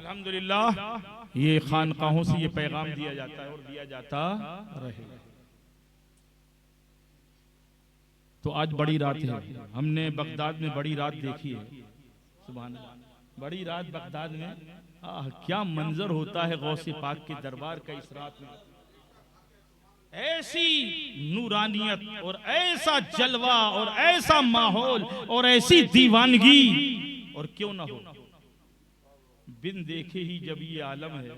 अल्हम्दुलिल्लाह ये खानकाहों से ये पैगाम दिया जाता है और दिया जाता रहेगा। तो आज बड़ी रात है, हमने बगदाद में बड़ी रात देखी है। सुभान अल्लाह, बड़ी रात बगदाद में क्या मंजर होता है गौसे पाक के दरबार का इस रात में। ऐसी नूरानियत और ऐसा जलवा और ऐसा माहौल और ऐसी दीवानगी, और क्यों ना हो, बिन देखे ही जब ये आलम है,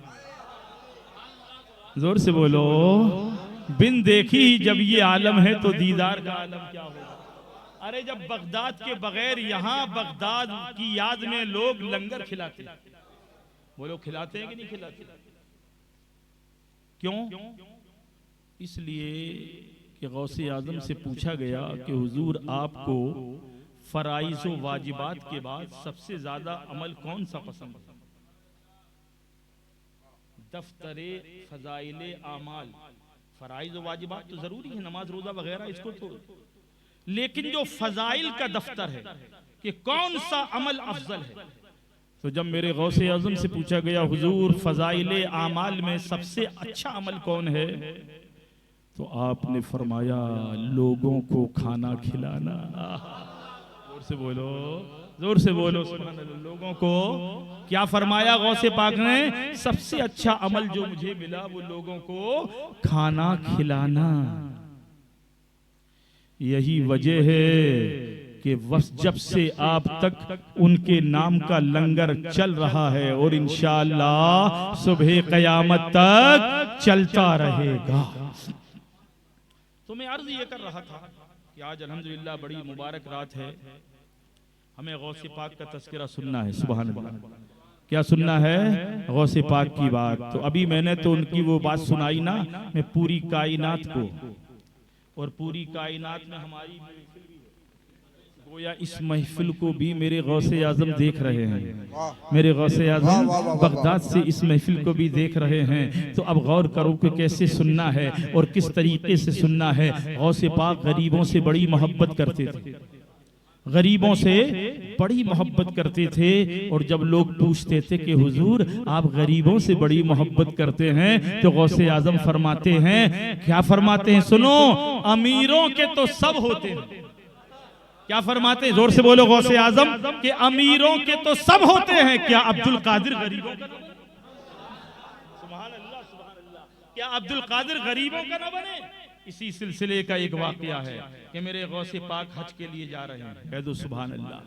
जोर से बोलो, बिन देखी ही जब ये आलम है तो दीदार का आलम क्या होगा। अरे जब बगदाद के बगैर यहां बगदाद की याद में लोग लंगर खिलाते, बोलो खिलाते हैं कि नहीं खिलाते? क्यों? इसलिए कि गौसे आजम से पूछा गया कि हुजूर आपको फराइज़ व वाजिबात के बाद सबसे ज्यादा अमल कौन सा पसंद है? दफ्तरे फजाइले आमाल, फराइज़ व वाजिबात तो जरूरी है, नमाज रोजा वगैरह, इसको छोड़, लेकिन जो फजाइल का दफ्तर है कि कौन सा अमल अफजल है, तो जब मेरे गौसे आजम से पूछा गया हुजूर फजाइले आमाल में सबसे अच्छा अमल कौन है, तो आपने फरमाया लोगों को खाना खिलाना। जोर से बोलो, जोर से बोलो सुभान अल्लाह। लोगों को क्या फरमाया गौसे पाक ने? सबसे अच्छा अमल जो मुझे मिला वो लोगों को खाना खिलाना। यही वजह है कि जब से आप तक उनके नाम का लंगर चल रहा है और इंशाअल्लाह सुबह क़यामत तक चलता रहेगा। तो मैं अर्ज ये कर रहा था कि आज अल्हम्दुलिल्लाह बड़ी मुबारक रात है, हमें गौसे पाक का तज़किरा सुनना है। सुभान अल्लाह, क्या सुनना है? गौसे पाक की बात। तो अभी मैंने तो उनकी वो बात सुनाई ना, मैं पूरी कायनात को, और पूरी कायनात में हमारी गोया इस महफिल को भी मेरे गौसे आजम देख रहे हैं। मेरे गौसे आजम बगदाद से इस महफिल को भी देख रहे हैं। तो अब गौर करो कि कैसे सुनना है और किस तरीके से सुनना है। गौसे पाक गरीबों से बड़ी मोहब्बत करते थे, गरीबों से बड़ी मोहब्बत करते थे। और जब लोग पूछते थे कि हुजूर आप गरीबों से बड़ी मोहब्बत करते हैं, तो गौसे आजम फरमाते हैं, क्या फरमाते हैं? सुनो, अमीरों के तो सब होते हैं। क्या फरमाते हैं? जोर से बोलो गौसे आजम कि अमीरों के तो सब होते हैं, क्या अब्दुल कादिर गरीबों का? सुभान अल्लाह, सुभान अल्लाह, क्या अब्दुल कादिर गरीबों का न बने? इसी सिलसिले का एक वाकया है कि मेरे गौसे पाक हज के लिए जा रहे हैं। कह दो सुभान अल्लाह।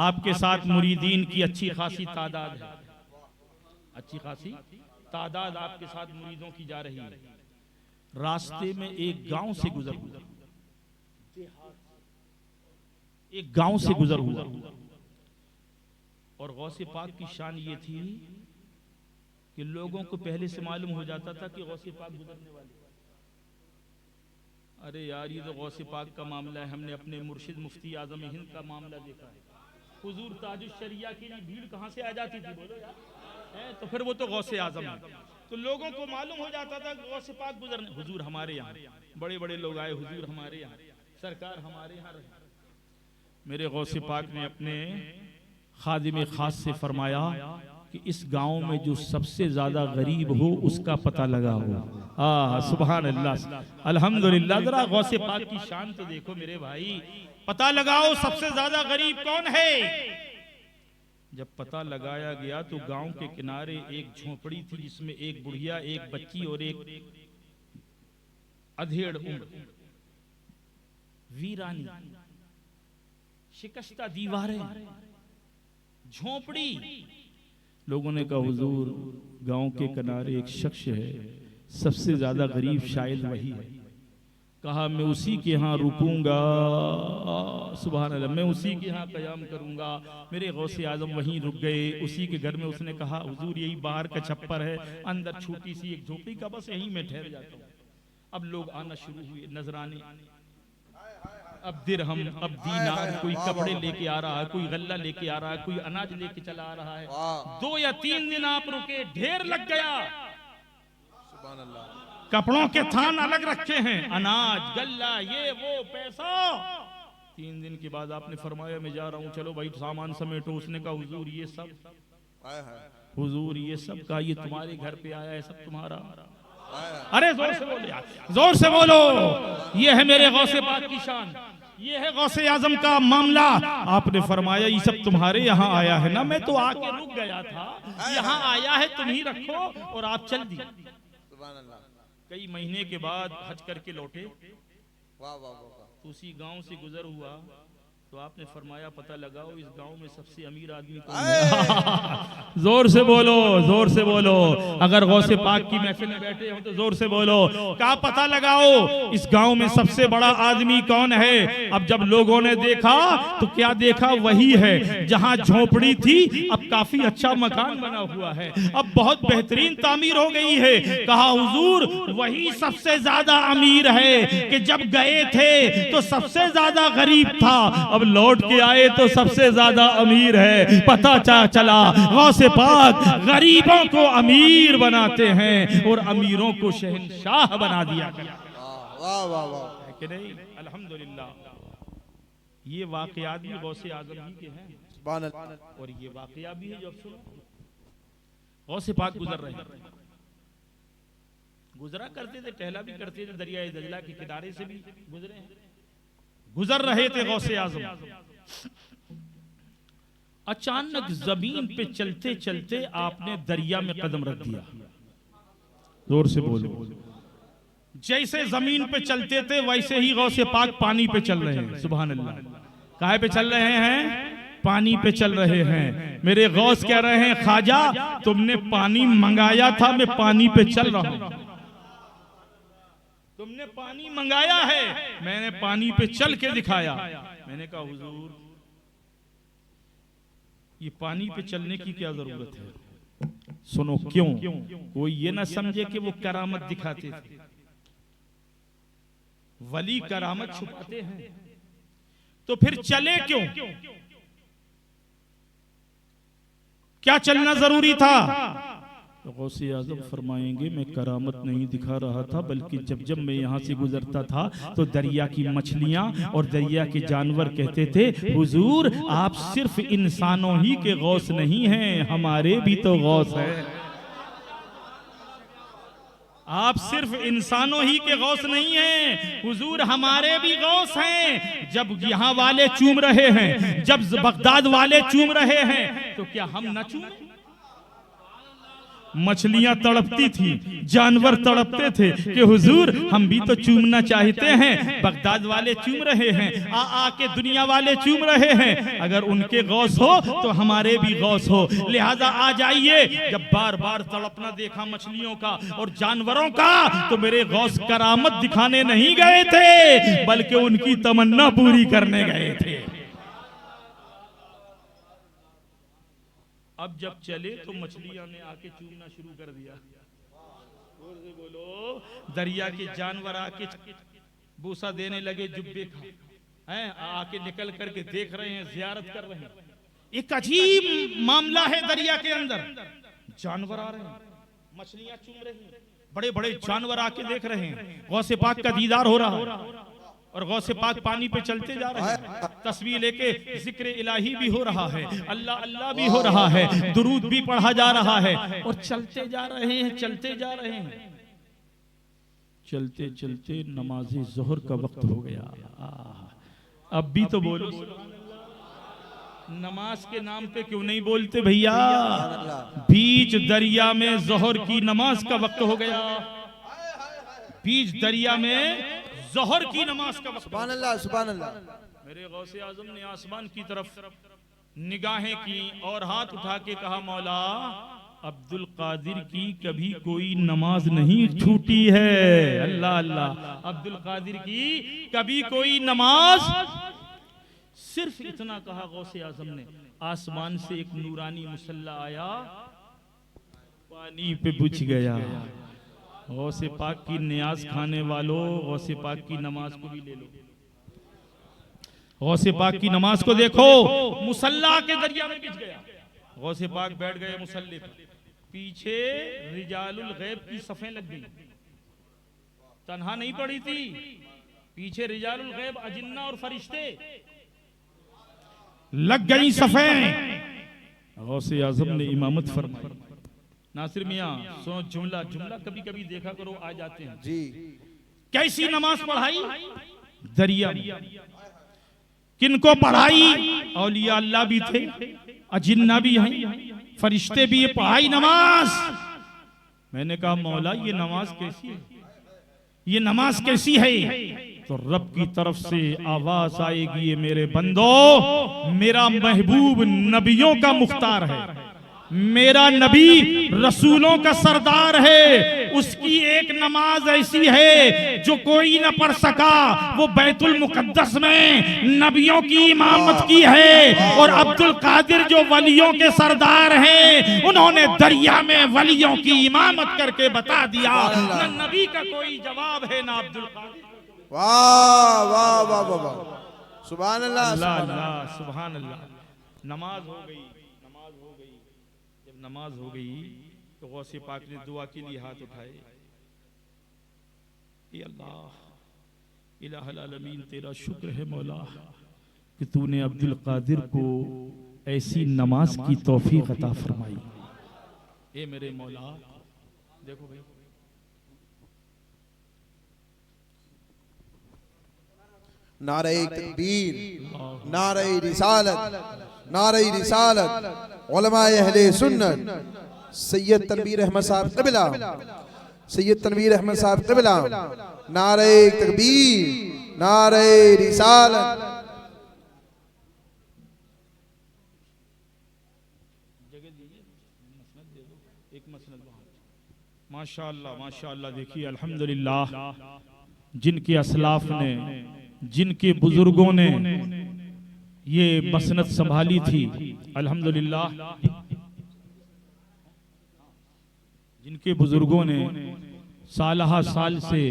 आपके साथ मुरीदीन की अच्छी खासी तादाद है, अच्छी खासी तादाद आपके साथ मुरीदों की जा रही है। रास्ते में एक गांव से गुजर हुआ, एक गांव से गुजर हुआ, और गौसे पाक की शान ये थी कि लोगों को पहले से मालूम हो जाता था कि गौसे पाक गुजरने वाले। अरे यार ये तो गौसे पाक का मामला है, हमने अपने मुर्शिद मुफ्ती आजम हिंद का मामला देखा है। हुजूर ताजुश शरिया के लिए भीड़ कहाँ से आ जाती थी, बोलो यार, है तो फिर वो तो गौसे आजम है। तो लोगों को मालूम हो जाता था गौसे पाक गुजरने। हुजूर हमारे यहाँ, बड़े बड़े लोग आए, हुजूर हमारे यहाँ, सरकार हमारे यहाँ रहे। मेरे गौसे पाक ने अपने खादिम खास से फरमाया कि इस गांव में जो सबसे ज्यादा गरीब हो उसका पता लगाओ। सुभान अल्लाह, अल्हम्दुलिल्लाह। जरा गौसे पाक की शान तो देखो मेरे भाई, पता लगाओ सबसे ज्यादा गरीब कौन है। जब पता लगाया गया तो गांव के किनारे एक झोपड़ी थी जिसमें एक बुढ़िया, एक बच्ची और एक अधेड़ उम्र, वीरानी, शिकस्ता दीवारें, झोपड़ी। लोगों ने कहा हुजूर गांव के किनारे एक शख्स है, सबसे ज्यादा गरीब शायद वही है। कहा मैं उसी के यहाँ रुकूंगा, सुभान अल्लाह, मैं उसी के यहाँ क़याम करूंगा। मेरे गौसे आजम वहीं रुक गए, उसी के घर में। उसने कहा हुजूर यही बाहर का छप्पर है, अंदर छोटी सी एक झोपड़ी का, बस यहीं मैं ठहर जाता हूँ। अब लोग आना शुरू हुए, नजराने, अब दिरहम, अब दीनार, कोई कपड़े लेके आ रहा है, कोई गल्ला लेके आ रहा है, कोई अनाज लेके चला आ रहा है। 2 या 3 दिन आप रुके, ढेर लग गया। सुभान अल्लाह। कपड़ों के थान अलग रखे हैं, अनाज, गल्ला, ये वो, पैसा। 3 दिन के बाद आपने फरमाया मैं जा रहा हूँ, चलो भाई सामान समेटो। उसने कहा हुजूर ये सब हुजूर ये सब का ये तुम्हारे घर पे आया है, सब तुम्हारा। अरे जोर से बोलो यार, जोर से बोलो। ये है मेरे गौसे पाक की शान, ये है गौसे आजम का मामला। आपने फरमाया ये सब तुम्हारे यहाँ आया है ना, मैं तो आके रुक गया था, यहाँ आया है तुम ही रखो, और आप चल दिए। कई महीने के बाद हज करके लौटे, वाह वाह वाह। तो उसी गांव से गुजर हुआ, तो आपने फरमाया पता लगाओ इस गांव में सबसे अमीर आदमी कौन है। जोर से बोलो, जोर से बोलो। अगर गौसे पाक की महफिल में बैठे हो तो जोर से बोलो, क्या पता लगाओ इस गांव में सबसे बड़ा आदमी कौन है। अब जब लोगों ने देखा तो क्या देखा, वही है जहां झोपड़ी थी अब काफी अच्छा मकान बना हुआ है, अब बहुत बेहतरीन तामीर हो गई है। कहा हुजूर वही सबसे ज्यादा अमीर है कि जब गए थे तो सबसे ज्यादा गरीब था, अब लौट के आए तो सबसे ज्यादा अमीर है। पता चला गौसे पाक गरीबों को अमीर बनाते हैं और अमीरों को शहंशाह बना दिया गया। वाह वाह वाह, है कि नहीं? अल्हम्दुलिल्लाह। ये वाकयात भी गौसे आजम ही के हैं, सुभान अल्लाह। और ये वाकया भी है जो अब सुनो, गौसे पाक गुजर रहे हैं, गुजरा करते थे, टहला भी करते थे, दरियाए दजला के किनारे से भी गुजरे हैं, गुजर रहे थे गौसे आजम। अचानक जमीन पे चलते चलते आपने दरिया में कदम रख दिया। जोर से बोलो। जैसे जमीन पे चलते थे वैसे ही गौसे पाक पानी पे चल रहे हैं। सुभान अल्लाह। काहे पे चल रहे हैं? पानी पे चल रहे हैं। मेरे गौस कह रहे हैं ख्वाजा तुमने पानी मंगाया था, मैं पानी पे चल रहा हूं। तुमने पानी मंगाया है, मैंने पानी पे चल के दिखाया। मैंने कहा हुजूर ये पानी पे चलने की क्या जरूरत है? सुनो क्यों, कोई ये ना समझे कि वो करामत दिखाते थे। वली करामत छुपाते हैं, तो फिर चले क्यों? क्या चलना जरूरी था? तो गौसे आज़म फरमाएंगे मैं करामत नहीं दिखा रहा था, बल्कि जब मैं यहाँ से गुजरता था तो दरिया की मछलियाँ और दरिया के जानवर कहते थे हुजूर आप सिर्फ इंसानों ही के गौस नहीं हैं, हमारे भी तो गौस है। आप सिर्फ इंसानों ही के गौस नहीं हैं, हुजूर हमारे भी गौस हैं। जब यहाँ वाले चूम रहे हैं, जब बगदाद वाले चूम रहे हैं, तो क्या हम न चूमें? मछलियां तड़पती थी, जानवर तड़पते थे कि हुजूर हम भी तो चूमना चाहते हैं। बगदाद वाले चूम रहे हैं, आके दुनिया वाले चूम रहे हैं। अगर उनके गौस हो तो हमारे भी गौस हो, लिहाजा आ जाइए। जब बार बार तड़पना देखा मछलियों का और जानवरों का, तो मेरे गौस करामत दिखाने नहीं गए थे, बल्कि उनकी तमन्ना पूरी करने गए थे। अब जब चले तो मछलियां ने आके चूमना शुरू कर दिया। जोर से बोलो। दरिया के जानवर आके बूसा देने लगे, जुब्बे का हैं, आके निकल करके देख रहे हैं, जियारत कर रहे हैं। एक अजीब मामला है दरिया के अंदर, जानवर आ रहे हैं, मछलियां चूम रही हैं, बड़े बड़े जानवर आके देख रहे हैं। गौसे पाक का दीदार हो रहा है और गौसे पाक पानी पे चलते जा रहे हैं। तस्वीर लेके जिक्र इलाही भी हो रहा है, अल्लाह अल्लाह भी हो रहा है, दुरूद भी पढ़ा जा रहा है, और चलते जा रहे हैं, चलते जा रहे हैं। चलते चलते नमाज़े ज़ोहर का वक्त हो गया। अब भी तो बोलो, नमाज के नाम पे क्यों नहीं बोलते भैया? बीच दरिया में ज़ोहर की नमाज का वक्त हो गया, बीच दरिया में ज़ोहर की नमाज का वक्त। सुभान अल्लाह, सुभान अल्लाह। मेरे गौसे आज़म ने आसमान की तरफ निगाहें की और हाथ उठा के कहा मौला अब्दुल कादिर की कभी कोई नमाज नहीं छूटी है। अल्लाह अल्लाह। अब्दुल कादिर की कभी कोई नमाज, सिर्फ इतना कहा गौसे आज़म ने। आसमान से एक नूरानी मुसल्ला आया, पानी पे बुझ गया। गौसे पाक की नियाज खाने वालों, गौसे पाक की नमाज को भी ले लो। गौसे पाक की नमाज को देखो, मुसल्ला के दरिया में गिर गया। गौसे पाक बैठ गए मुसल्ले पर, पीछे रिजालुल गैब की सफ़ें लग गई। तन्हा नहीं पड़ी थी, पीछे रिजालुल गैब अजिन्ना और फरिश्ते लग गई सफ़ें। गौसे आज़म ने इमामत फरमाई। नासिर मियाँ सो जुमला जुमला कभी कभी देखा करो, आ जाते हैं। जी कैसी नमाज पढ़ाई दरिया में, किनको पढ़ाई? औलिया अल्लाह भी थे, अजिन्ना भी हैं, फरिश्ते भी, ये पढ़ाई नमाज। मैंने कहा मौला ये नमाज कैसी है, ये नमाज कैसी है? तो रब की तरफ से आवाज आएगी, ये मेरे बंदो, मेरा महबूब नबियों का मुख्तार है, मेरा नबी रसूलों का सरदार है, उसकी एक नमाज ऐसी है जो कोई न पढ़ सका, वो बैतुल मुकद्दस में नबियों की इमामत की है। और अब्दुल कादिर जो वलियों के सरदार हैं, उन्होंने दरिया में वलियों की इमामत करके बता दिया, न नबी का कोई जवाब है ना अब्दुल कादिर। वाह वाह वाह वाह वाह, सुभान अल्लाह अल्लाह अल्लाह, सुभान अल्लाह। नमाज हो गई, नमाज हो गई। जब नमाज हो गई तो गौसे पाक ने दुआ के लिए हाथ उठाए, ए अल्लाह इलाहुल आलमीन, तेरा शुक्र है मौला कि तूने अब्दुल कादिर को ऐसी नमाज की तौफीक अता फरमाई। ए मेरे मौला, देखो भाई, नारे तकबीर, नारे रिसालत, नारे रिसालत, उलमाए अहले सुन्नत, सैयद तनवीर अहमद साहब क़िबला, सैयद तनवीर अहमद साहब क़िबला, नारे तकबीर, नारे रिसालत। माशाअल्लाह माशाअल्लाह। देखिए अल्हम्दुलिल्लाह, जिनके असलाफ ने, जिनके बुजुर्गों ने ये मसनद संभाली थी, अल्हम्दुलिल्लाह, जिनके बुजुर्गों ने सालहा साल से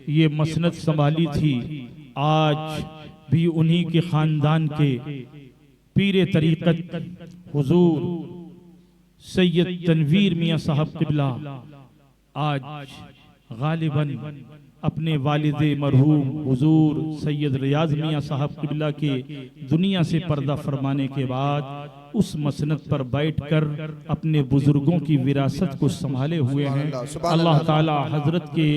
ये मसनद संभाली थी, आज भी उन्हीं के खानदान के पीरे तरीक़त हुजूर सैयद तनवीर मियाँ साहब क़िबला आज गालिबन अपने वालिदे मरहूम हुजूर सैयद रियाज मियाँ साहब क़िबला के दुनिया से पर्दा फरमाने के बाद उस मसनद पर बैठकर अपने बुजुर्गों की विरासत को संभाले हुए हैं। अल्लाह ताला हजरत के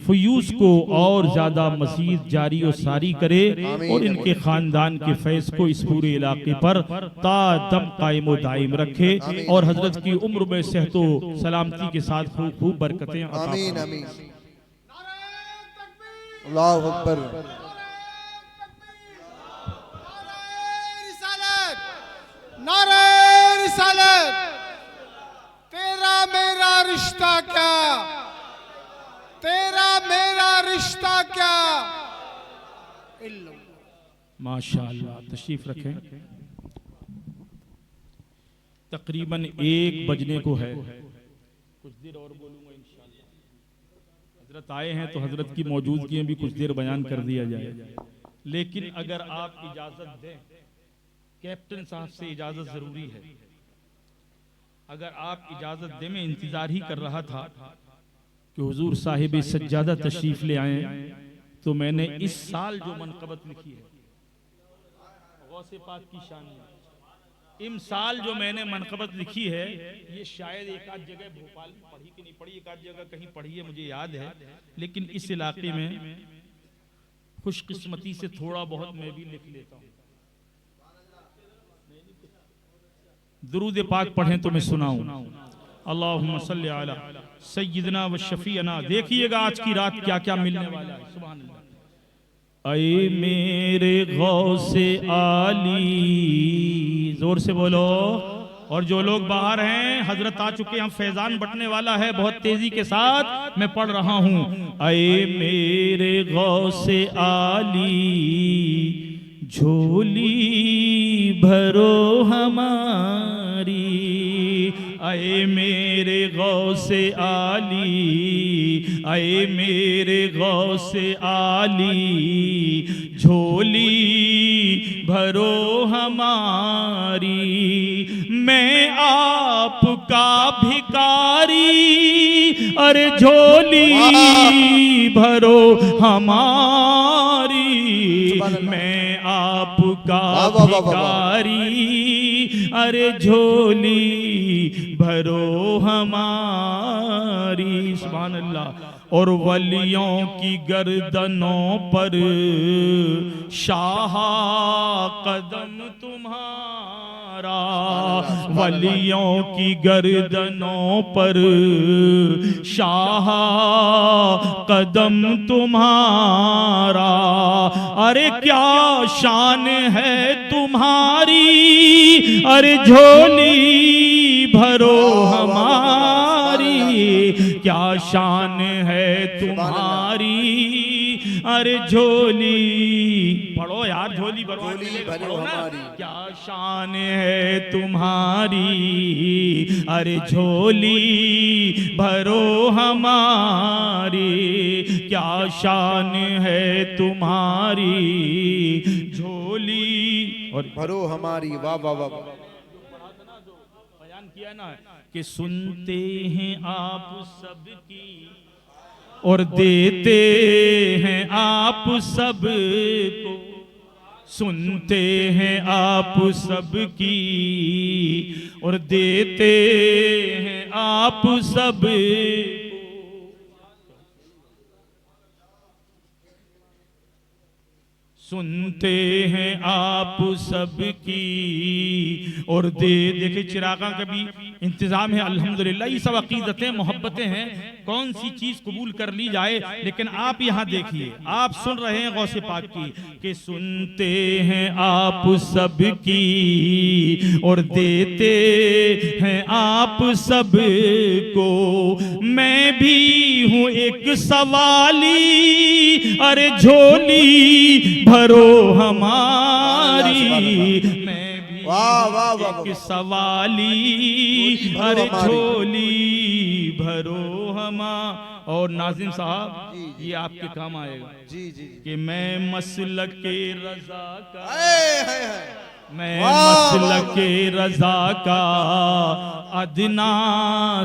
फयूज को और ज्यादा मजीद जारी और सारी करे और इनके खानदान के फैज़ को इस पूरे इलाके पर ता दम कायम व दायम रखे और हजरत की उम्र में सेहतो सलामती के साथ खूब खूब बरकतें अता फरमाए। आमीन आमीन। अल्लाहु अकबर। नारे रिसालत, तेरा मेरा रिश्ता क्या, तेरा मेरा रिश्ता क्या। माशाअल्लाह, तशरीफ रखें। तकरीबन 1 बजने को है, कुछ देर और बोलूंगा इंशाअल्लाह। हजरत आए हैं तो हजरत की मौजूदगी में भी कुछ देर बयान कर दिया जाए, लेकिन अगर आप इजाजत दें, कैप्टन साहब से इजाजत जरूरी है। अगर आप इजाजत दें, मैं इंतजार ही कर रहा था कि हुजूर साहिब सज्जादा तशरीफ ले आए, तो मैंने इस साल जो मनकबत लिखी है गौसे पाक की शान में, इस साल जो मैंने मनकबत लिखी है, ये शायद एक आध जगह भोपाल में पढ़ी कि नहीं पढ़ी, एक आध जगह कहीं पढ़ी है मुझे याद है, लेकिन इस इलाके में खुशकिस्मती से थोड़ा बहुत मैं भी लिख लेता हूँ। दुरूद पाक पढ़ें तो मैं सुनाऊं। अल्लाहुम्मा सल्ली अला सय्यिदना व शफीअना। देखिएगा आज की रात क्या क्या मिलने वाला है। सुभान अल्लाह। ऐ मेरे गौसे आली, जोर से बोलो। और जो लोग बाहर हैं, हजरत आ चुके हैं, फैजान बटने वाला है, बहुत तेजी के साथ मैं पढ़ रहा हूं। ऐ मेरे गौसे आली, झोली भरो हमारी। ऐ मेरे गौसे आली, ऐ मेरे गौसे आली, झोली भरो हमारी। मैं आपका भिकारी, अरे झोली भरो हमारी। मैं आपका वाह, वाह, वाह, वाह। भिखारी, अरे झोली भरो हमारी। सुभान अल्लाह। और वलियों की गर्दनों पर शाह कदम तुम्हारा, वलियों की गर्दनों पर शाह कदम तुम्हारा। अरे क्या शान है तुम्हारी, अरे झोली भरो हमारी। क्या शान है तुम्हारी, अरे झोली पढ़ो यार, झोली भरो हमारी। क्या शान है तुम्हारी, अरे झोली भरो हमारी। क्या शान है तुम्हारी, झोली और भरो हमारी। वाह वाह वाह। बयान किया ना कि सुनते हैं आप सबकी और देते हैं आप सबको, सुनते हैं आप सबकी और देते हैं आप सबको। सुनते हैं आप सबकी और देखे चिरागा का भी इंतजाम है अल्हम्दुलिल्लाह। ये सब अकीदतें मोहब्बतें हैं, कौन सी चीज कबूल कर ली जाए। लेकिन आप यहाँ देखिए, आप सुन रहे हैं गौसे पाक की कि सुनते हैं आप सबकी और देते हैं आप सबको। मैं भी हूँ एक सवाली, अरे झोली भरो हमारी। मैं भी वाह वाह वाह एक सवाली, अरे झोली भरो हमारी। और नाजिम साहब ये आपके काम आएगा जी जी जी। कि मैं मसलक के रजा का, हाय हाय हाय। मैं वाह, मसलक वाह, के रजा का अदना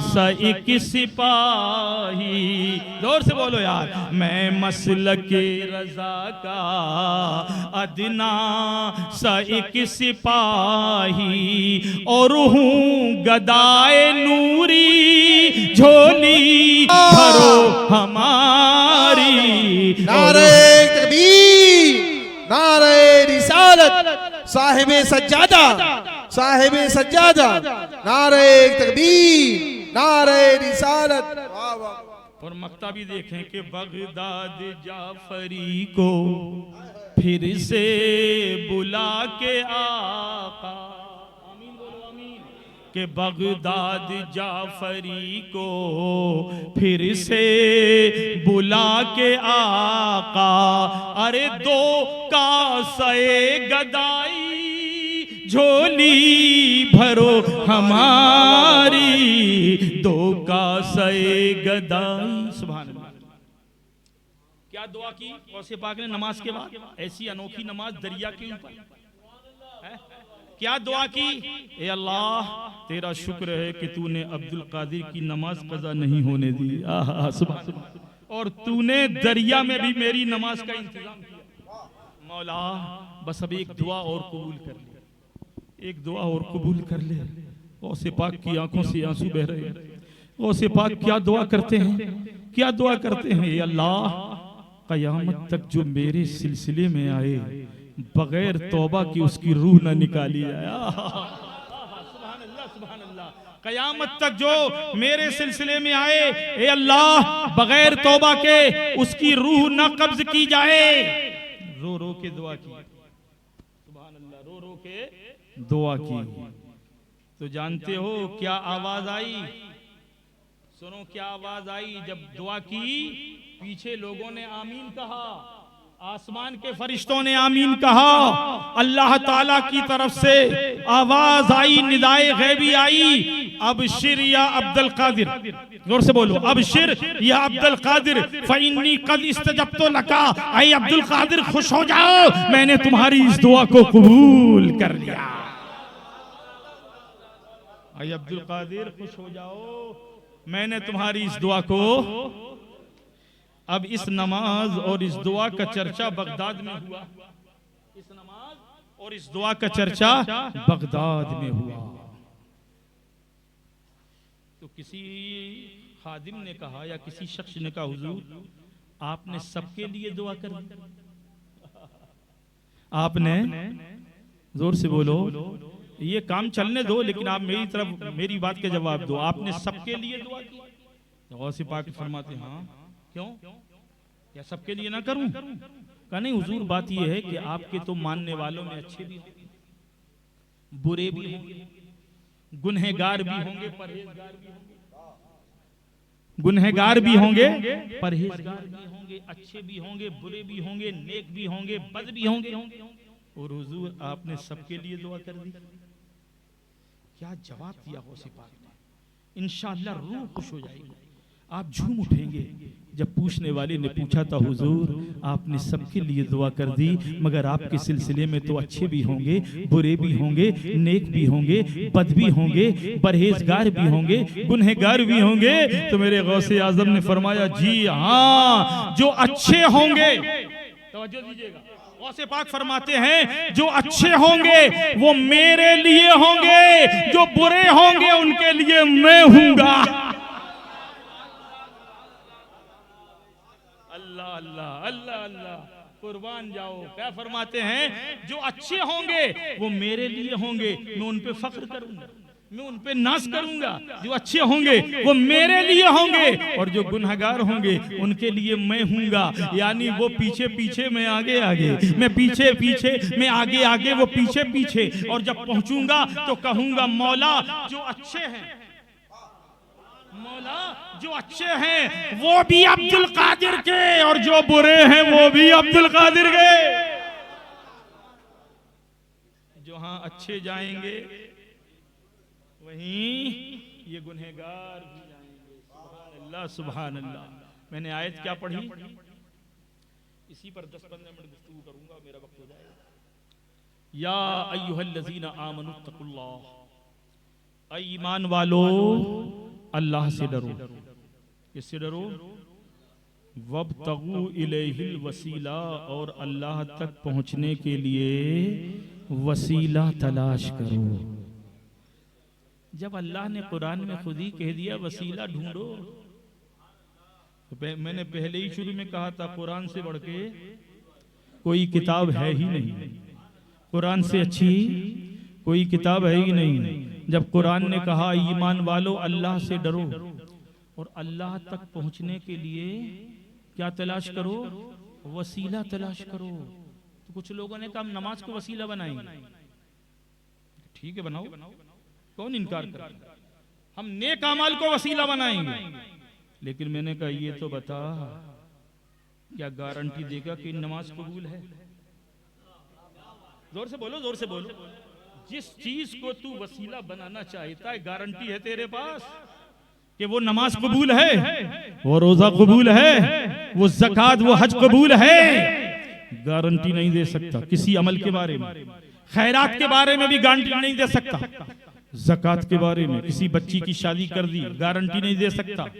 सा एक सिपाही। जोर से बोलो यार। मैं मसलक के रजा का अदना सा एक सिपाही और हूँ गदाए नूरी, झोली भरो हमारी। नारे तकबीर, नारे रिसालत, साहिबे सज्जादा, साहिबे सज्जादा। नारे तकबीर, नारे रिसालत। वाह वाह। और मक्ता भी देखें कि बगदाद जाफरी को फिर से बुला के आका, आमीन बोलो आमीन, कि बगदाद जाफरी को फिर से बुला के आका। अरे दो कासे गदाई, झोली भरो हमारी। दो कासे गदाई। सुभान अल्लाह। क्या दुआ की गौसे पाक ने नमाज के बाद? ऐसी अनोखी नमाज दरिया के ऊपर है? क्या दुआ की? ए अल्लाह तेरा शुक्र है कि तूने अब्दुल कादिर की नमाज कज़ा नहीं होने दी। आहा सुभान। और तूने दरिया में भी मेरी नमाज का इंतजाम किया। मौला बस अब एक दुआ और कबूल कर ले, एक दुआ और कबूल कर ले। गौसे पाक की आंखों से आंसू बह रहे हैं। गौसे पाक क्या दुआ करते हैं, क्या दुआ करते हैं? ये अल्लाह क़यामत तक जो मेरे सिलसिले में आए बगैर तौबा की उसकी रूह ना निकाली जाए। सुभान अल्लाह, सुभान अल्लाह। क़यामत तक जो मेरे सिलसिले में आए, ए अल्लाह बगैर तौबा के उसकी रूह ना कब्ज की जाए। रो रो के दुआ की, सुभान अल्लाह, रो रो के दुआ की। तो जानते हो क्या आवाज आई? सुनो क्या आवाज आई जब दुआ की। पीछे लोगों ने आमीन कहा, आसमान के फरिश्तों ने आमीन कहा, अल्लाह ताला की तरफ से आवाज आई, निदाए गैबी आई, अबशिर या अब्दुल कादिर। जोर से बोलो, अबशिर या अब्दुल कादिर, फइन्नी कद इस्तजब्तु लका। ऐ अब्दुल कादिर खुश हो जाओ, मैंने तुम्हारी इस दुआ को कबूल कर लिया। ऐ अब्दुल कादिर खुश हो जाओ, मैंने तुम्हारी इस दुआ को। अब इस नमाज और इस दुआ का चर्चा बगदाद में हुआ, इस नमाज और इस दुआ का चर्चा बगदाद में हुआ। तो किसी खादिम ने कहा या किसी शख्स ने कहा, हुजूर आपने सबके लिए दुआ कर दी, आपने, जोर से बोलो, ये काम चलने दो लेकिन आप मेरी तरफ मेरी बात के जवाब दो, आपने सबके लिए दुआ की? तो गौसे पाक फरमाते हाँ क्यों, या सबके लिए ना करूं? कहा नहीं हुजूर, बात ये है कि आपके तो मानने वालों में अच्छे भी होंगे, बुरे भी होंगे, गुनहगार भी होंगे, परहेजगार भी होंगे, गुनहगार भी होंगे, परहेजगार भी होंगे, अच्छे भी होंगे, बुरे भी होंगे, नेक भी होंगे, बद भी होंगे। और हुजूर आपने सबके लिए दुआ कर दी। क्या जवाब दिया गौसे पाक ने, इंशाअल्लाह रूह खुश हो जाएगी, आप झूम उठेंगे। जब पूछने वाले ने पूछा था, हुजूर आपने सबके लिए दुआ कर दी, मगर आपके सिलसिले में तो अच्छे भी होंगे, बुरे भी होंगे, नेक भी होंगे, बद भी होंगे, परहेजगार भी होंगे, गुनहगार भी होंगे। तो मेरे गौसे आजम ने फरमाया, जी हाँ, जो अच्छे होंगे, तवज्जो दीजिएगा, गौसे पाक फरमाते हैं जो अच्छे होंगे वो मेरे लिए होंगे, जो बुरे होंगे उनके लिए मैं हूंगा। अल्लाह अल्लाह अल्लाह अल्लाह, कुर्बान जाओ। क्या फरमाते हैं, जो अच्छे होंगे वो मेरे लिए होंगे, मैं उन पे फख्र करूंगा, मैं उन पे नाज करूंगा। जो अच्छे होंगे वो मेरे लिए होंगे, और जो गुनहगार होंगे उनके लिए मैं हूंगा। यानी वो पीछे पीछे, मैं आगे आगे, मैं पीछे पीछे, मैं आगे आगे, वो पीछे पीछे। और जब पहुंचूंगा तो कहूंगा, मौला जो अच्छे हैं, मौला जो अच्छे हैं वो भी अब्दुल कादिर के, और जो बुरे हैं वो भी अब्दुल कादिर के। जहां अच्छे जाएंगे वहीं ये गुनहगार भी जाएंगे। सुभान अल्लाह सुभान अल्लाह। मैंने आयत क्या पढ़ी, इसी पर 10-15 मिनट गुफ्तगू करूंगा, मेरा वक्त हो जाएगा। या अय्युहल्लज़ीना आमनुत्तकुल्लाह, ऐ ईमान वालो अल्लाह से डरो। किससे डरो? वब्तगू इलैहिल वसीला, और अल्लाह तक पहुंचने के लिए वसीला तलाश करो। जब अल्लाह ने कुरान में खुद ही कह दिया वसीला ढूंढो, तो मैंने पहले ही शुरू में कहा था, कुरान से बढ़ के कोई किताब है ही नहीं, कुरान से अच्छी कोई किताब है ही नहीं। जब कुरान ने कहा ईमान वालो अल्लाह से डरो, और अल्लाह तक पहुंचने के लिए क्या तलाश करो? वसीला तलाश करो। तो कुछ लोगों ने कहा हम नमाज को वसीला बनाएंगे, ठीक है बनाओ, कौन इनकार करे, हम नेक अमाल को वसीला बनाएंगे। लेकिन मैंने कहा ये तो बता, क्या गारंटी देगा कि नमाज कबूल है? जोर से बोलो, जोर से बोलो। जिस चीज को तू वसीला बनाना चाहता है, गारंटी है तेरे पास कि वो नमाज कबूल है, वो रोजा कबूल है, वो ज़कात वो हज कबूल है? गारंटी नहीं दे सकता। किसी अमल के बारे में, खैरात के बारे में भी गारंटी नहीं दे सकता। ज़कात के बारे में, किसी बच्ची की शादी कर दी, गारंटी नहीं दे सकता।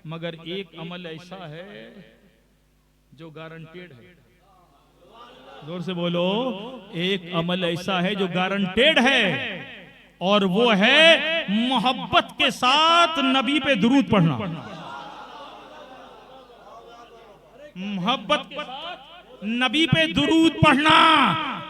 मगर एक अमल ऐसा है जो गारंटेड है। जोर से बोलो, एक अमल ऐसा है जो गारंटेड है, और वो है मोहब्बत के साथ नबी पे दुरूद पढ़ना। मोहब्बत के साथ नबी पे दुरूद पढ़ना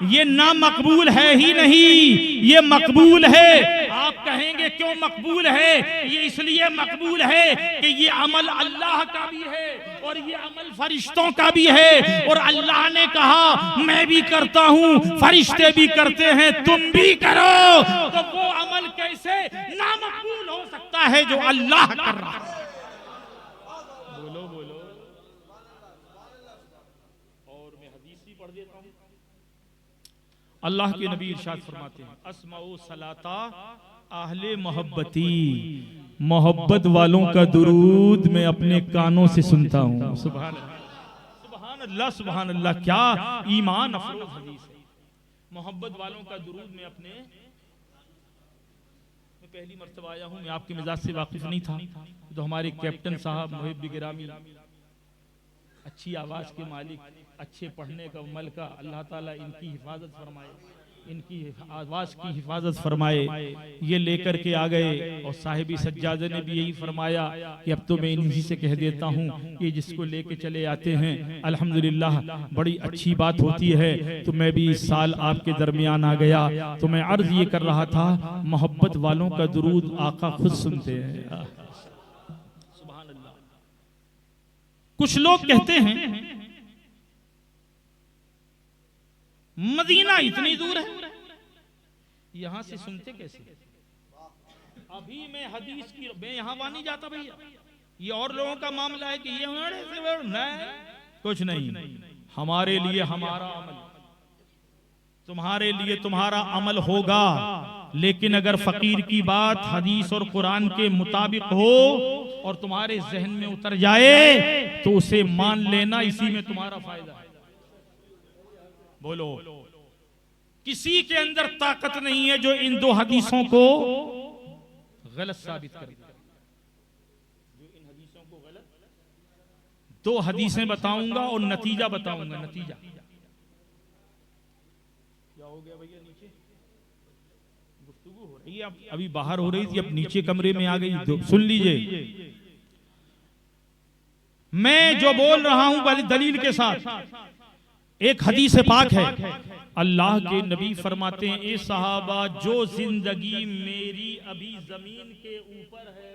ये ना मकबूल है ही नहीं, ये मकबूल है। आप कहेंगे क्यों मकबूल है? ये इसलिए मकबूल है कि ये अमल अल्लाह का भी है और ये अमल फरिश्तों का भी है। और अल्लाह ने कहा मैं भी करता हूँ, फरिश्ते भी करते हैं, तुम भी करो। तो वो अमल कैसे नामकबूल हो सकता है जो अल्लाह कर रहा है? बोलो बोलो। और मैं हदीस ही पढ़ देता हूँ। अल्लाह के नबी इरशाद फरमाते हैं, अस्माउ सलाता आहले मोहब्बती, मोहब्बत वालों का दुरूद मैं अपने कानों से सुनता हूँ। सुभान अल्लाह, सुभान अल्लाह, सुभान अल्लाह। क्या ईमान अफरोज हदीस है। मोहब्बत वालों का दुरूद मैं अपने, मैं पहली मर्तबा आया हूँ, मैं आपके मिजाज से वाकिफ नहीं था। तो हमारे कैप्टन साहब मुहिब गिरामी अच्छी आवाज़ के मालिक, अच्छे पढ़ने का अमल का अल्लाह ताला इनकी हिफाजत फरमाए, इनकी आवाज़ की हिफाजत फरमाए। ये लेकर के आ गए और साहिबी सज्जादे ने भी यही फरमाया कि अब तो मैं इन्हीं से कह देता हूँ कि जिसको लेके चले आते हैं अल्हम्दुलिल्लाह बड़ी अच्छी बात होती है। तो मैं भी इस साल आपके दरमियान आ गया, तो मैं अर्ज ये कर रहा था, मोहब्बत वालों का दुरूद आका खुद सुनते हैं। सुभान अल्लाह। कुछ लोग कहते हैं मदीना इतनी दूर है, यहां से सुनते कैसे? अभी मैं हदीस की मैं यहां वहां नहीं जाता भैया, ये और लोगों का मामला है कि ये नहीं, कुछ नहीं। हमारे लिए हमारा अमल, तुम्हारे लिए तुम्हारा अमल होगा, लेकिन अगर फकीर की बात हदीस और कुरान के मुताबिक हो और तुम्हारे जहन में उतर जाए तो उसे मान लेना, इसी में तुम्हारा फायदा है। बोलो, किसी के अंदर ताकत नहीं है जो इन दो हदीसों को गलत साबित कर दे। जो इन हदीसों को गलत, दो हदीसें बताऊंगा और नतीजा बताऊंगा। नतीजा क्या हो गया भैया? नीचे गुफ्तगू हो रही है, अभी बाहर हो रही थी, अब नीचे कमरे में आ गई। सुन लीजिए, मैं जो बोल रहा हूं बड़ी दलील के साथ। एक हदीस पाक है, अल्लाह के नबी फरमाते हैं, ए सहाबा, जो जिंदगी मेरी अभी जमीन के ऊपर है।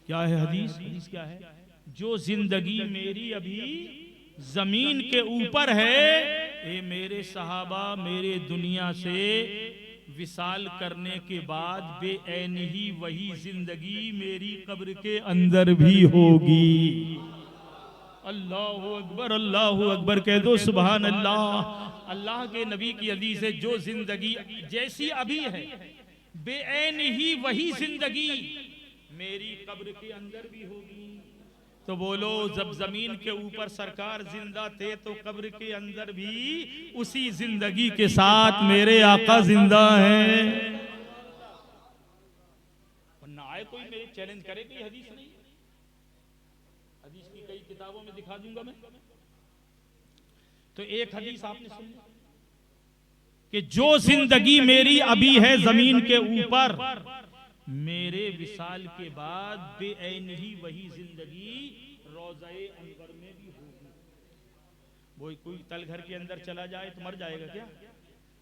क्या है हदीस? हदीस क्या है? जो जिंदगी मेरी अभी जमीन के ऊपर है, ए मेरे सहाबा, मेरे दुनिया से विसाल करने के बाद बेऐन ही वही जिंदगी मेरी कब्र के अंदर भी होगी। अल्लाहु अकबर, अल्लाहु अकबर कह दो, सुभान अल्लाह। अल्लाह के नबी की हदीस है, जो जिंदगी जैसी अभी है बेऐन ही वही जिंदगी मेरी कब्र के अंदर भी होगी। तो बोलो, जब जमीन के ऊपर सरकार जिंदा थे तो कब्र के अंदर भी उसी जिंदगी के साथ मेरे आका जिंदा हैं। ना आए कोई मेरे चैलेंज करे कि हदीस नहीं, हदीस की कई किताबों में दिखा दूंगा मैं। तो एक हदीस आपने सुन कि जो जिंदगी मेरी अभी है जमीन के ऊपर, मेरे विसाल के बाद बेऐन ही वही जिंदगी रोज़ाए अनवर में भी होगी। वो कोई तल घर के अंदर चला जाए तो मर जाएगा क्या?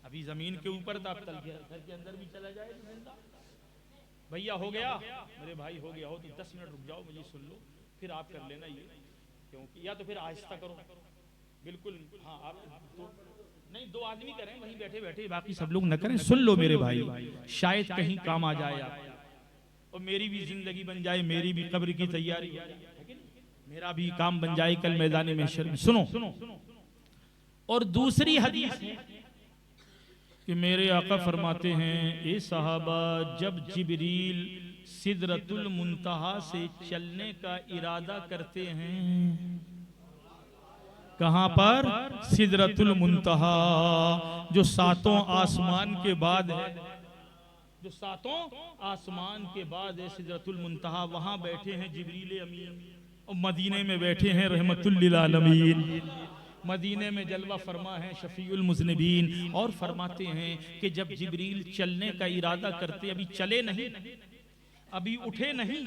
अभी जमीन के ऊपर था, अब तल घर के अंदर भी चला जाए तो जिंदा। भैया हो गया मेरे भाई, हो गया हो तो 10 मिनट रुक जाओ, मुझे सुन लो, फिर आप कर लेना ये, क्योंकि या तो फिर आहिस्ता करो बिल्कुल। हाँ, आप नहीं, 2 आदमी करें वहीं बैठे बैठे, बाकी सब लोग न करें। सुन लो मेरे भाई, शायद कहीं काम आ जाए आप, और मेरी भी जिंदगी बन जाए, मेरी भी कब्र की तैयारी, मेरा भी काम बन जाए कल मैदान महशर में। सुनो, और दूसरी हदीस है कि मेरे आका फरमाते हैं, ए सहाबा, जब जिब्रील सिदरतुल मुंतहा से चलने का इरादा करते हैं, कहां पर? सिदरतुल मुंतहा, जो 7 आसमान के बाद है, जो 7 आसमान के बाद है सिदरतुल मुंतहा। वहां बैठे हैं जिब्रील अमीन, और मदीने में बैठे हैं रहमतुल लिल आलमीन। मदीने में जलवा फरमा है शफीउल मुज़निबीन, और फरमाते हैं कि जब जिब्रील चलने का इरादा करते, अभी चले नहीं, अभी उठे नहीं,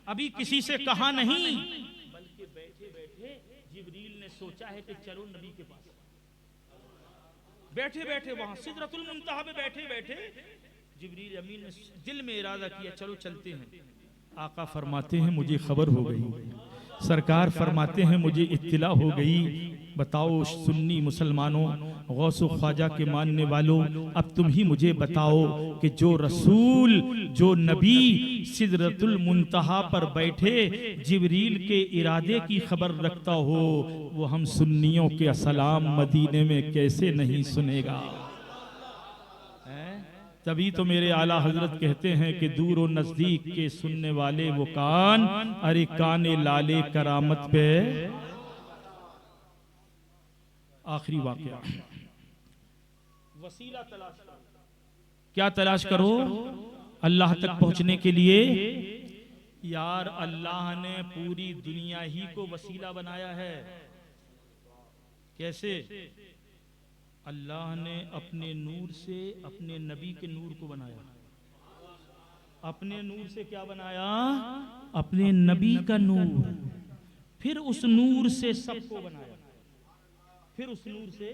अभी किसी से कहा नहीं, बल्कि बैठे बैठे जिब्रील ने सोचा है कि चलो नबी के पास। बैठे बैठे वहां सिदरतुल मुंतहा पे बैठे बैठे जिब्रील अमीन ने दिल में इरादा किया, चलो चलते हैं। आका फरमाते हैं, मुझे खबर हो गई। सरकार फरमाते हैं, मुझे इत्तिला हो गई। बताओ सुन्नी मुसलमानों, गौसो ख्वाजा के मानने वालों, अब तुम ही मुझे बताओ कि जो रसूल, जो नबी सिदरतुल मुंतहा पर बैठे जिब्रील के इरादे की खबर रखता हो, वो हम सुन्नियों के सलाम मदीने में कैसे नहीं सुनेगा? तभी तो मेरे आला हजरत कहते हैं कि दूर और नजदीक के सुनने वाले वो कान, अरे काने लाले करामत पे। आखिरी वाकया, वसीला तलाश करो। क्या तलाश करो? अल्लाह तक पहुंचने के लिए यार अल्लाह ने पूरी दुनिया ही को वसीला बनाया है। कैसे? अल्लाह ने अपने नूर से अपने नबी के नूर को बनाया। अपने नूर से क्या बनाया? अपने नबी का नूर। फिर उस नूर से सबको बनाया। फिर उस नूर से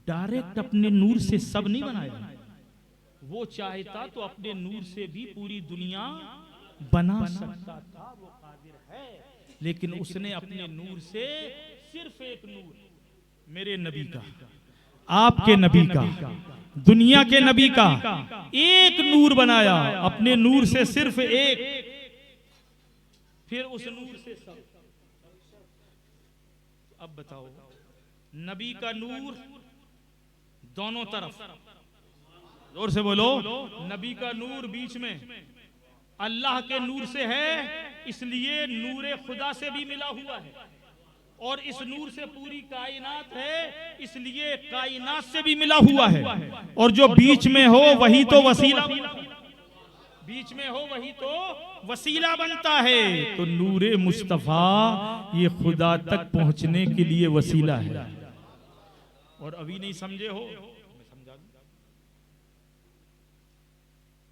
डायरेक्ट अपने नूर से सब नहीं बनाया। वो चाहता तो अपने नूर से भी पूरी दुनिया बना सकता था, वो कादिर है। लेकिन उसने अपने नूर से सिर्फ एक नूर, मेरे नबी का, आपके नबी का, दुनिया के नबी का एक नूर बनाया। अपने नूर से सिर्फ एक, फिर उस नूर से सब। अब बताओ, नबी का नूर दोनों तरफ, जोर से बोलो, नबी का नूर बीच में अल्लाह के नूर से है, इसलिए नूरे खुदा से भी मिला हुआ है। और इस नूर से पूरी कायनात है, इसलिए कायनात से भी मिला हुआ है। और जो बीच में हो वही तो वसीला, बीच में हो वही तो वसीला बनता है। तो नूरे मुस्तफा ये खुदा तक पहुंचने के लिए वसीला है। और अभी नहीं समझे हो, मैं समझा दूं।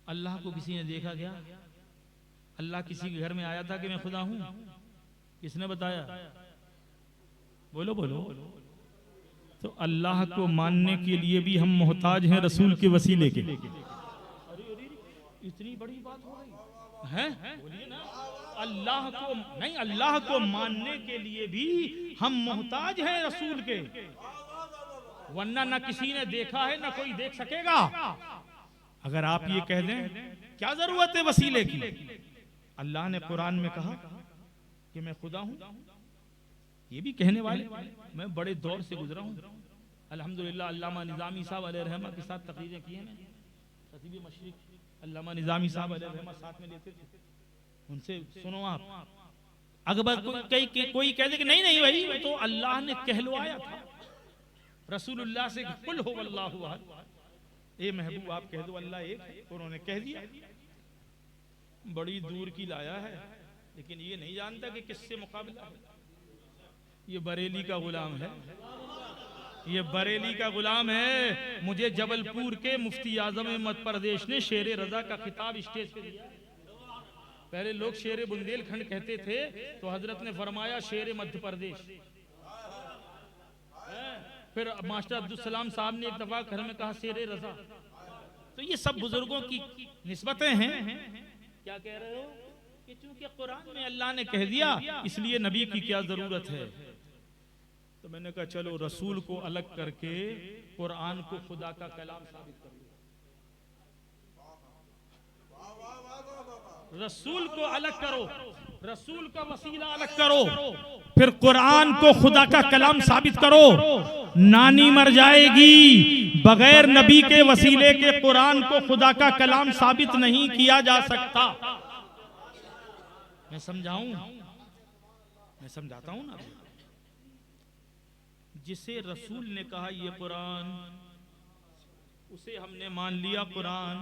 अल्लाह को किसी ने देखा क्या? अल्लाह किसी के घर में आया था कि मैं खुदा हूं? किसने बताया? बोलो बोलो। तो अल्लाह को मानने के लिए भी हम मोहताज हैं रसूल के वसीले के। इतनी बड़ी बात हो गई है, बोलिए ना। अल्लाह को नहीं, अल्लाह को मानने के लिए भी हम मोहताज हैं रसूल के, वरना ना किसी ने देखा है ना कोई देख सकेगा। अगर आप ये कह दें क्या जरूरत है वसीले की? अल्लाह ने कुरान में कहा कि मैं खुदा हूं। ये भी कहने वाले मैं बड़े दौर से गुजरा हूं। अल्हम्दुलिल्लाह अल्लामा निजामी साहब अलैहि रहमा के साथ तकरीरें की हैं मैंने। खतीब मशरिक अल्लामा निजामी साहब अलैहि रहमा साथ में लेते थे, उनसे सुनो आप। अगर कोई कह दे कि नहीं नहीं भाई तो अल्लाह ने कहलवाया था रसूलुल्लाह से, कुल हो अल्लाहु अहद, ए महबूब आप कह दो अल्लाह एक है। उन्होंने कह दिया। बड़ी दूर की लाया है, लेकिन ये नहीं जानता कि किससे मुकाबला है। ये बरेली का गुलाम है, ये बरेली का गुलाम है। मुझे जबलपुर के मुफ्ती आजम मध्य प्रदेश ने शेर रजा का खिताब स्टेज पे दिया। पहले लोग शेर बुंदेलखंड कहते थे, तो हजरत ने फरमाया शेर मध्य प्रदेश। फिर मास्टर अब्दुल सलाम साहब ने एक दफा घर में कहा शेर रजा। तो ये सब बुजुर्गों की निस्बतें हैं। क्या कह रहे हो कि चूंकि कुरान में अल्लाह ने कह दिया इसलिए नबी की क्या जरूरत है? तो मैंने कहा चलो रसूल को अलग करके कुरान को खुदा का कलाम साबित कर दो। रसूल को अलग करो, रसूल का वसीला अलग करो, फिर कुरान को खुदा का कलाम साबित करो। नानी मर जाएगी, बगैर नबी के वसीले के कुरान को खुदा का कलाम साबित नहीं किया जा सकता। मैं समझाऊं, मैं समझाता हूं ना। जिसे रसूल ने कहा ये कुरान, उसे हमने मान लिया कुरान।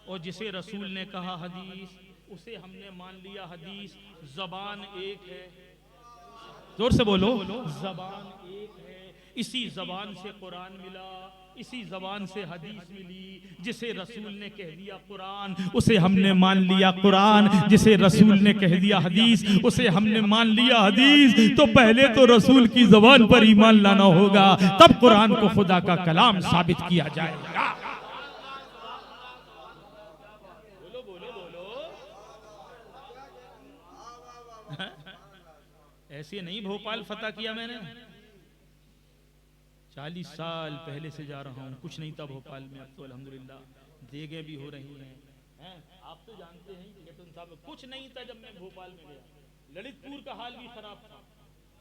और जिसे रसूल ने कहा हदीस, उसे हमने मान लिया हदीस। जबान एक है, जोर से बोलो, जबान एक है। इसी जबान से कुरान मिला, इसी जबान से हदीस मिली। जिसे रसूल ने कह दिया कुरान, उसे हमने मान लिया कुरान। जिसे रसूल ने कह दिया हदीस, उसे हमने मान लिया हदीस। तो पहले तो रसूल की जबान पर ईमान लाना होगा, तब कुरान को खुदा का कलाम साबित किया जाएगा। बोलो बोलो बोलो। ऐसे नहीं भोपाल फतह किया मैंने, 40 साल पहले से जा रहा हूँ। कुछ नहीं था भोपाल में, अब तो अल्हम्दुलिल्लाह देगे भी हो रही हैं। आप तो जानते हैं कैप्टन साहब, कुछ नहीं था जब मैं भोपाल में गया। ललितपुर का हाल भी खराब था,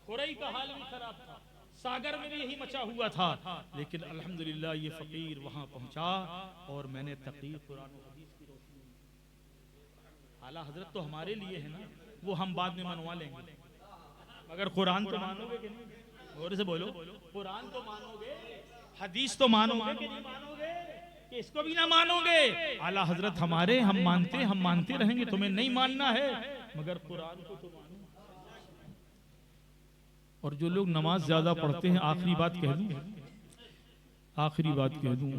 खुरई का हाल भी खराब था, सागर में भी यही मचा हुआ था। लेकिन अल्हम्दुलिल्लाह ये फकीर वहां पहुंचा और मैंने तकरीर कुरान और हदीस की रोशनी में। आला हजरत तो हमारे लिए है ना, वो हम बाद में मनवा लेंगे, मगर कुरान तो मानोगे कि नहीं? और से बोलो, कुरान तो मानोगे, हदीस तो मानोगे कि नहीं मानोगे? कि इसको भी ना मानोगे। आला हजरत हमारे, हम मानते रहेंगे, तुम्हें नहीं मानना है, मगर कुरान को तो मानो। और जो लोग नमाज ज्यादा पढ़ते हैं, आखिरी बात कह दूं,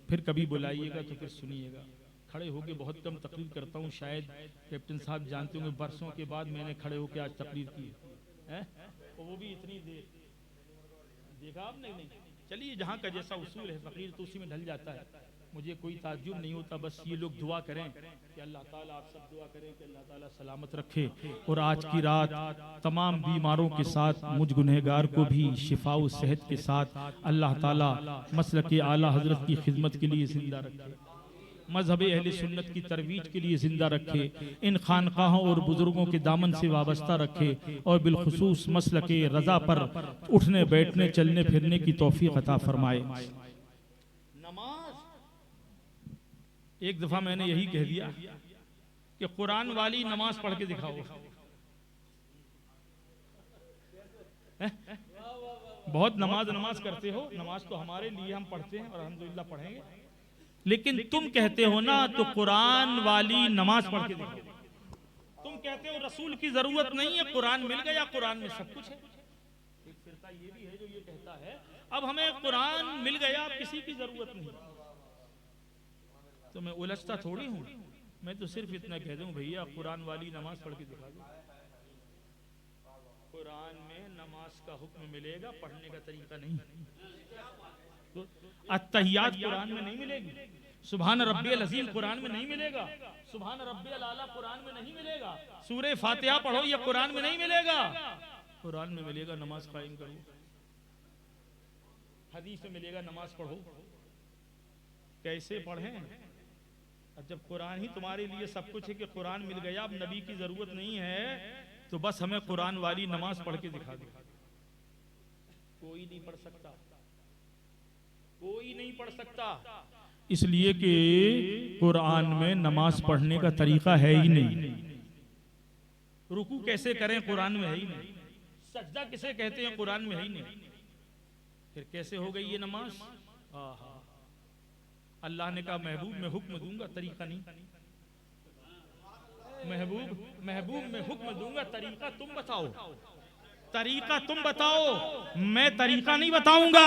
फिर कभी बुलाइएगा तो फिर सुनिएगा। खड़े होके बहुत कम तकरीर करता हूँ, शायद कैप्टन साहब जानते होंगे, बरसों के बाद मैंने खड़े होके आज तकरीर की है, वो भी इतनी देर। देखा आपने? नहीं। चलिए, जहाँ का जैसा उसूल है तकरीर तो उसी में ढल जाता है, मुझे कोई ताज्जुब नहीं होता। बस ये लोग दुआ करें कि अल्लाह ताला, आप सब दुआ करें कि अल्लाह ताला सलामत रखे, और आज की रात तमाम बीमारों के साथ मुझ गुनहगार को भी शिफाउ सेहत के साथ अल्लाह ताला मसलक आला हजरत की खिदमत के लिए जिंदा रखे, मजहब अहले सुन्नत की तरवीज के लिए जिंदा रखे, इन खानकाहों और बुजुर्गों के दामन से वाबस्ता रखे, और बिलखुसूस मसलक रजा पर उठने बैठने चलने फिरने की तौफीक अता फरमाए। नमाज, एक दफा मैंने यही कह दिया कि कुरान वाली नमाज पढ़ के दिखाओ। बहुत नमाज करते हो, नमाज तो हमारे लिए हम पढ़ते हैं और अल्हम्दुलिल्लाह पढ़ेंगे, लेकिन तुम कहते हो ना तो कुरान वाली नमाज पढ़ के दिखाओ। तुम कहते हो रसूल की जरूरत नहीं है, कुरान मिल गया, कुरान में सब कुछ है। एक फिरका ये भी है जो ये कहता है अब हमें कुरान मिल गया, अब किसी की जरूरत नहीं। तो मैं उलझता थोड़ी हूँ, मैं तो सिर्फ इतना कह दूं, भैया कुरान वाली नमाज पढ़ के दिखा दो। कुरान में नमाज का हुक्म मिलेगा, पढ़ने का तरीका नहीं। तो अत्तहियात कुरान में नहीं मिलेगी, सुभान रब्बियल अज़ीम कुरान में नहीं मिलेगा, सुभान रब्बियल आला कुरान में नहीं मिलेगा, सूरे फातिहा पढ़ो ये कुरान में नहीं मिलेगा। कुरान में मिलेगा नमाज कायम करो, हदीस में मिलेगा नमाज पढ़ो। कैसे पढ़ें? जब कुरान ही तुम्हारे लिए सब कुछ है कि कुरान मिल गया, अब नबी की जरूरत नहीं है, तो बस हमें कुरान वाली नमाज पढ़ के दिखा दो। कोई नहीं पढ़ सकता, कोई नहीं पढ़ सकता, इसलिए कि कुरान में नमाज पढ़ने का तरीका है ही नहीं। रुकू कैसे करें कुरान में है ही नहीं, सजदा किसे कहते हैं कुरान में है ही नहीं, फिर कैसे हो गई ये नमाज? आहा, अल्लाह ने कहा महबूब मैं हुक्म दूंगा, तरीका नहीं। महबूब मैं हुक्म दूंगा, तरीका तुम बताओ, तरीका तुम बताओ, मैं तरीका नहीं बताऊंगा,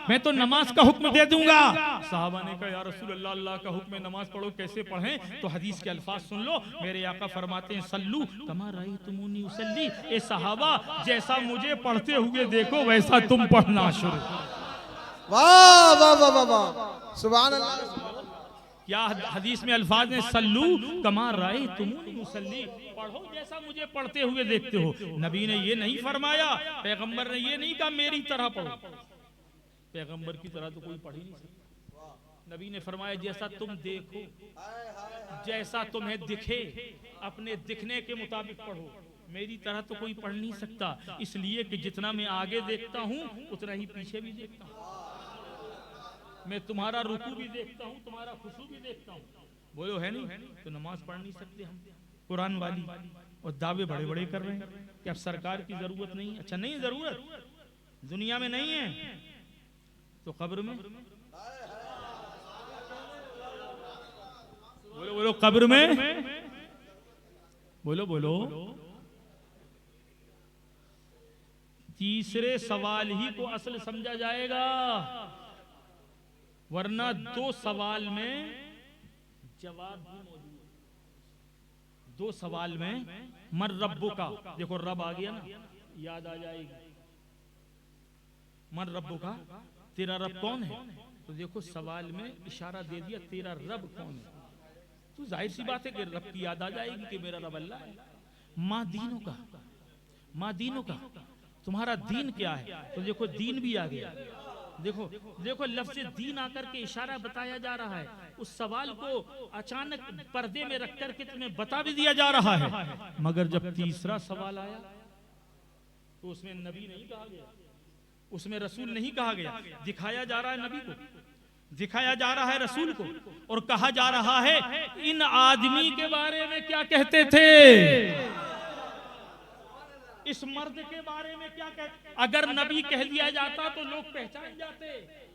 मैं तो नमाज का हुक्म दे दूंगा। साहबा ने कहा या रसूल अल्लाह, अल्लाह का हुक्म है, नमाज पढ़ो, कैसे पढ़ें? तो हदीस के अल्फाज सुन लो, मेरे आका फरमाते हैं सल्लू कमा रायतुमूनी उसल्ली। ए साहबा, जैसा मुझे पढ़ते हुए देखो वैसा तुम पढ़ना शुरू। वाह वाह वाह वाह वाह, सुभान अल्लाह। क्या हदीस में अल्फाज ने सल्लू कमा रायतुमूनी उसल्ली, पढ़ो जैसा मुझे पढ़ते हुए देखते हो। नबी ने ये नहीं फरमाया, पैगंबर ने ये नहीं कहा मेरी तरह पढ़ो, पैगंबर की तरह तो कोई पढ़ ही नहीं सकता। नबी ने फरमाया जैसा तुम देखो, जैसा तुम्हें दिखे, अपने दिखने के मुताबिक पढ़ो, मेरी तरह तो कोई पढ़ नहीं सकता। इसलिए कि जितना मैं आगे देखता हूँ उतना ही पीछे भी देखता हूँ, मैं तुम्हारा रुकू भी देखता हूँ, तुम्हारा खुशू भी देखता हूँ। बोलो है नहीं? तो नमाज पढ़ नहीं सकते हम कुरान वाली, और दावे बड़े बड़े कर रहे हैं कि अब सरकार की जरूरत नहीं है। अच्छा नहीं जरूरत, दुनिया में नहीं है तो कब्र में, बोलो बोलो कब्र में, बोलो बोलो। तीसरे सवाल ही को असल समझा जाएगा, वरना दो सवाल में जवाब भी मौजूद है। दो सवाल में मर रब्बु का, देखो रब आ गया ना, याद आ जाएगी। मर रब्बु का, तेरा रब कौन है? तो देखो सवाल में इशारा दे दिया तेरा रब कौन है, तो जाहिर सी बात है कि रब की याद आ जाएगी कि मेरा रब अल्लाह है। माँ दीनों का, माँ दीनों का, तुम्हारा दीन क्या है? तो देखो दीन भी आ गया। देखो देखो लफ्ज़ दीन आकर के इशारा बताया जा रहा है, उस सवाल को अचानक पर्दे में रख करके तुम्हें बता भी दिया जा रहा है। मगर जब तीसरा सवाल आया तो उसमें नबी नहीं कहा गया, उसमें रसूल नहीं कहा गया, दिखाया जा रहा है नबी को, दिखाया जा रहा है रसूल को, और कहा जा रहा है इन आदमी के बारे में क्या कहते थे, इस मर्द के बारे में क्या कहते, अगर नबी कह दिया जाता तो लोग पहचान जाते,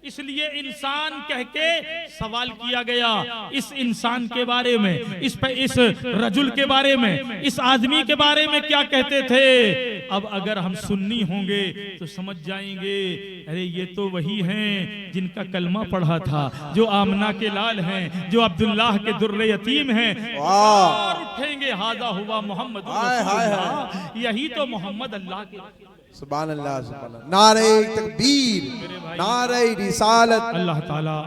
इसलिए इंसान कह के सवाल किया गया। इस इंसान के बारे में, इस रजुल के बारे में, इस आदमी के बारे में क्या कहते थे। अब अगर हम सुन्नी होंगे तो समझ जाएंगे, अरे ये तो वही हैं जिनका कलमा पढ़ा था, जो आमना के लाल हैं, जो अब्दुल्लाह के दुर्रे यतीम हैं। और उठेंगे, हादा हुआ मोहम्मद रसूलुल्लाह, यही तो मोहम्मद अल्लाह के। सुभान अल्लाह, सुभान अल्लाह, नारे तकबीर, नारे रिसालत। अल्लाह ताला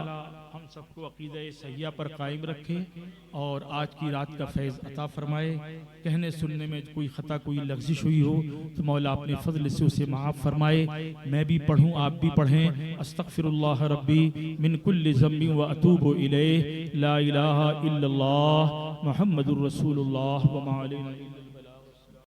हम सबको अकीदा सहिया पर कायम रखे और आज की रात का फैज़ अता फरमाए। कहने सुनने में कोई खता, कोई लग़्ज़िश हुई हो तो मौला अपने फजल से उसे माफ़ फरमाए। मैं भी पढ़ूँ, आप भी पढ़ें। अस्तग़फिरुल्लाह रब्बी मिन कुल्लि ज़म्बिन व अतूबु इलैहि, ला इलाहा इल्लल्लाह मुहम्मदुर रसूलुल्लाह व मा अलैना।